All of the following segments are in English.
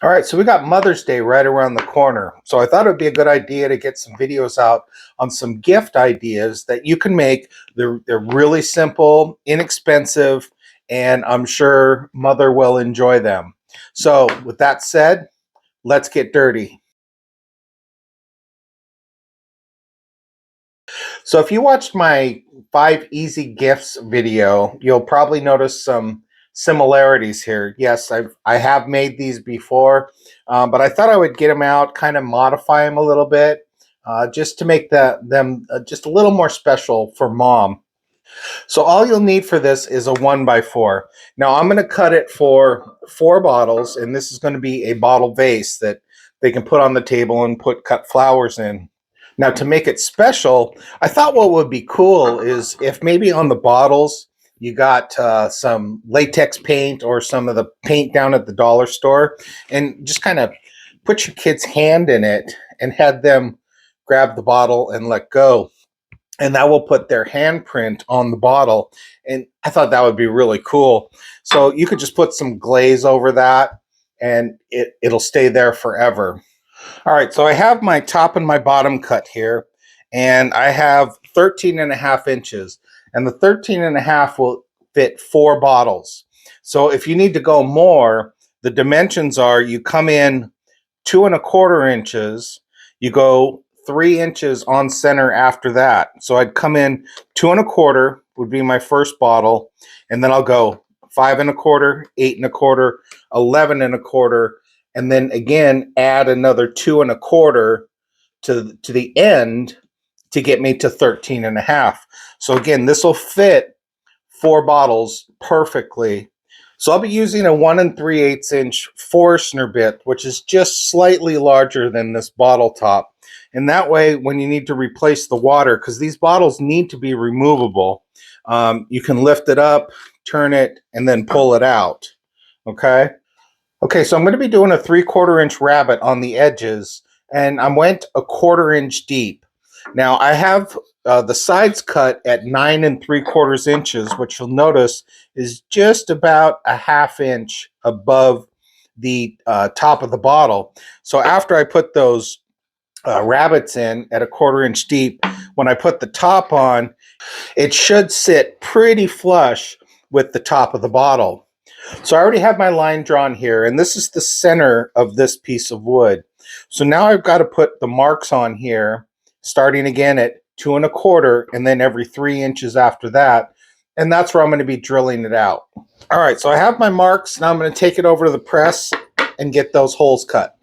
All right, so we got Mother's Day right around the corner. So I thought it would be a good idea to get some videos out on some gift ideas that you can make. They're really simple, inexpensive, and I'm sure Mother will enjoy them. So with that said, let's get dirty. So if you watched my 5 easy gifts video, you'll probably notice some similarities here. Yes, I have made these before, but I thought I would get them out, kind of modify them a little bit, just to make them just a little more special for mom. So all you'll need for this is a 1x4. Now I'm going to cut it for 4 bottles, and this is going to be a bottle vase that they can put on the table and put cut flowers in. Now to make it special, I thought what would be cool is if maybe on the bottles you got some latex paint or some of the paint down at the dollar store, and just kind of put your kid's hand in it and had them grab the bottle and let go, and that will put their handprint on the bottle. And I thought that would be really cool. So you could just put some glaze over that and it'll stay there forever. All right, so I have my top and my bottom cut here, and I have 13.5 inches, and the 13.5 will fit 4 bottles. So if you need to go more, the dimensions are you come in 2.25 inches, you go 3 inches on center after that. So I'd come in 2.25 would be my first bottle, and then I'll go 5.25, 8.25, 11.25, and then again add another 2.25 to the end to get me to 13.5. So again, this will fit 4 bottles perfectly. So I'll be using a 1 3/8 inch Forstner bit, which is just slightly larger than this bottle top. And that way, when you need to replace the water, because these bottles need to be removable, you can lift it up, turn it, and then pull it out. Okay. Okay, so I'm going to be doing a 3/4 inch rabbet on the edges, and I went a 1/4 inch deep. Now I have the sides cut at 9 3/4 inches, which you'll notice is just about a 1/2 inch above the top of the bottle. So after I put those rabbets in at a 1/4 inch deep, when I put the top on, it should sit pretty flush with the top of the bottle. So I already have my line drawn here, and this is the center of this piece of wood. So now I've got to put the marks on here, starting again at 2.25, and then every 3 inches after that. And that's where I'm going to be drilling it out. All right, so I have my marks. Now I'm going to take it over to the press and get those holes cut.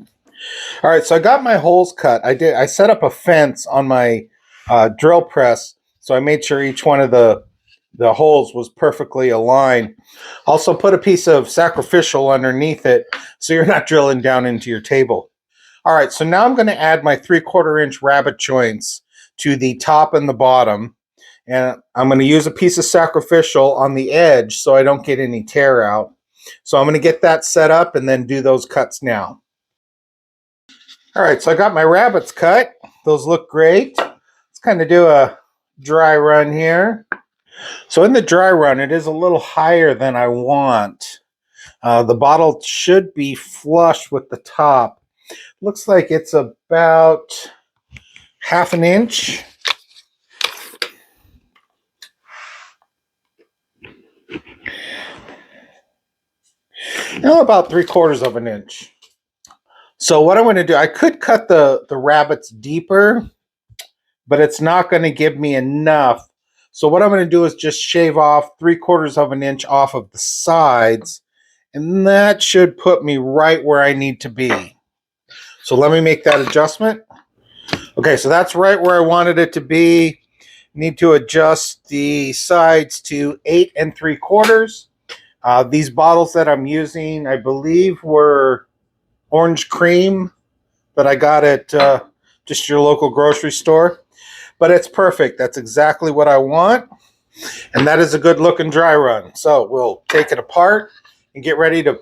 All right, so I got my holes cut. I set up a fence on my drill press, so I made sure each one of the holes was perfectly aligned. Also put a piece of sacrificial underneath it so you're not drilling down into your table. All right, so now I'm going to add my 3/4 inch rabbet joints to the top and the bottom. And I'm going to use a piece of sacrificial on the edge so I don't get any tear out. So I'm going to get that set up and then do those cuts now. All right, so I got my rabbets cut. Those look great. Let's kind of do a dry run here. So in the dry run, it is a little higher than I want. The bottle should be flush with the top. Looks like it's about 1/2 inch. No, about 3/4 inch. So what I'm going to do, I could cut the rabbets deeper, but it's not going to give me enough. So what I'm going to do is just shave off 3/4 inch off of the sides, and that should put me right where I need to be. So let me make that adjustment. Okay, so that's right where I wanted it to be. Need to adjust the sides to 8 3/4. These bottles that I'm using, I believe, were orange cream that I got at just your local grocery store. But it's perfect. That's exactly what I want. And that is a good looking dry run. So we'll take it apart and get ready to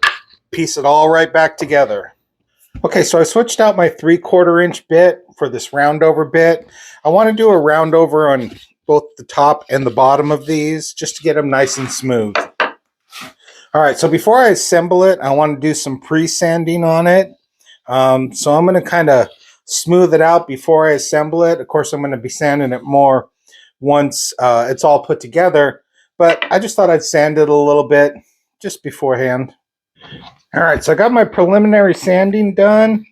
piece it all right back together. Okay, so I switched out my 3/4 inch bit for this roundover bit. I want to do a roundover on both the top and the bottom of these just to get them nice and smooth. All right, so before I assemble it, I want to do some pre-sanding on it. So I'm going to kind of smooth it out before I assemble it. Of course, I'm going to be sanding it more once it's all put together, but I just thought I'd sand it a little bit just beforehand. All right, so I got my preliminary sanding done,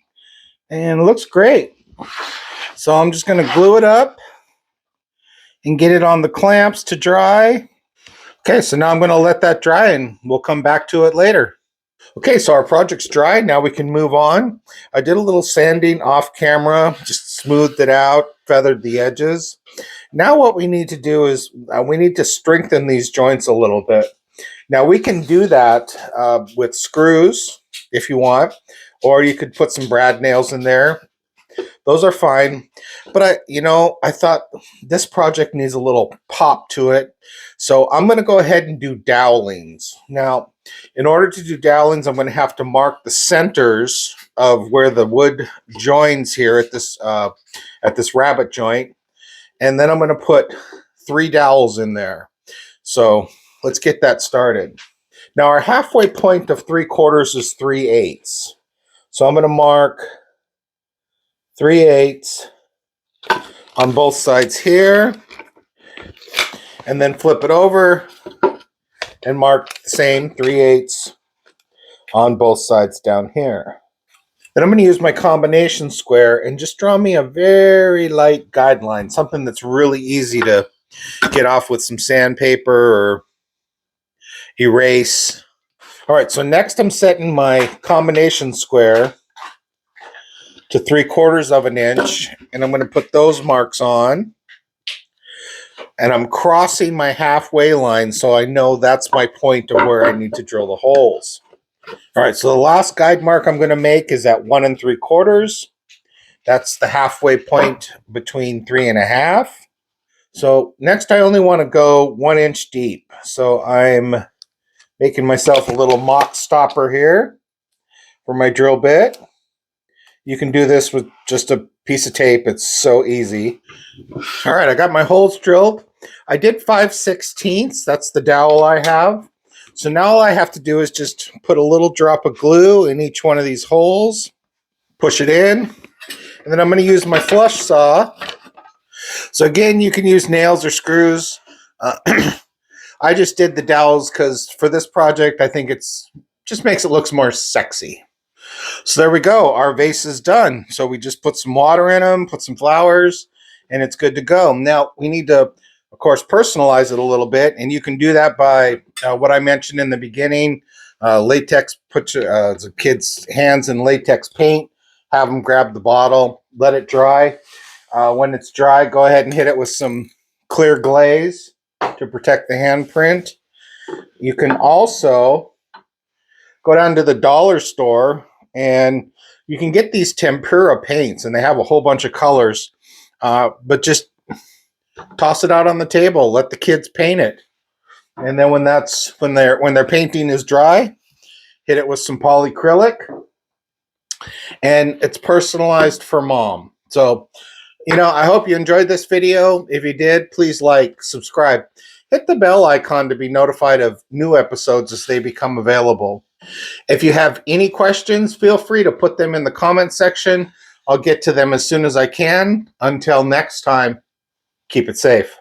and it looks great. So I'm just going to glue it up and get it on the clamps to dry. Okay, so now I'm going to let that dry, and we'll come back to it later. Okay, so our project's dry. Now we can move on. I did a little sanding off camera, just smoothed it out, feathered the edges. Now what we need to do is we need to strengthen these joints a little bit. Now we can do that with screws if you want, or you could put some brad nails in there. Those are fine. But I thought this project needs a little pop to it. So I'm going to go ahead and do dowelings. Now, in order to do dowelings, I'm going to have to mark the centers of where the wood joins here at this rabbet joint. And then I'm going to put 3 dowels in there. So let's get that started. Now our halfway point of 3/4 is 3/8. So I'm going to mark 3/8 on both sides here, and then flip it over and mark the same 3/8 on both sides down here. Then I'm going to use my combination square and just draw me a very light guideline, something that's really easy to get off with some sandpaper or erase. All right, so next I'm setting my combination square to 3/4 of an inch, and I'm going to put those marks on. And I'm crossing my halfway line so I know that's my point of where I need to drill the holes. All right, so the last guide mark I'm going to make is at 1 3/4. That's the halfway point between 3 1/2. So next I only want to go 1 inch deep. So I'm making myself a little mock stopper here for my drill bit. You can do this with just a piece of tape. It's so easy. All right, I got my holes drilled. I did 5/16. That's the dowel I have. So now all I have to do is just put a little drop of glue in each one of these holes, push it in, and then I'm going to use my flush saw. So again, you can use nails or screws. I just did the dowels because for this project, I think it's just makes it look more sexy. So there we go. Our vase is done. So we just put some water in them, put some flowers, and it's good to go. Now we need to, of course, personalize it a little bit, and you can do that by what I mentioned in the beginning. Latex, put the kids' hands in latex paint, have them grab the bottle, let it dry. When it's dry, go ahead and hit it with some clear glaze to protect the handprint. You can also go down to the dollar store and you can get these tempera paints, and they have a whole bunch of colors. But just toss it out on the table, let the kids paint it, and then when their painting is dry, hit it with some polyacrylic, and it's personalized for mom. So, I hope you enjoyed this video. If you did, please like, subscribe, hit the bell icon to be notified of new episodes as they become available. If you have any questions, feel free to put them in the comment section. I'll get to them as soon as I can. Until next time, keep it safe.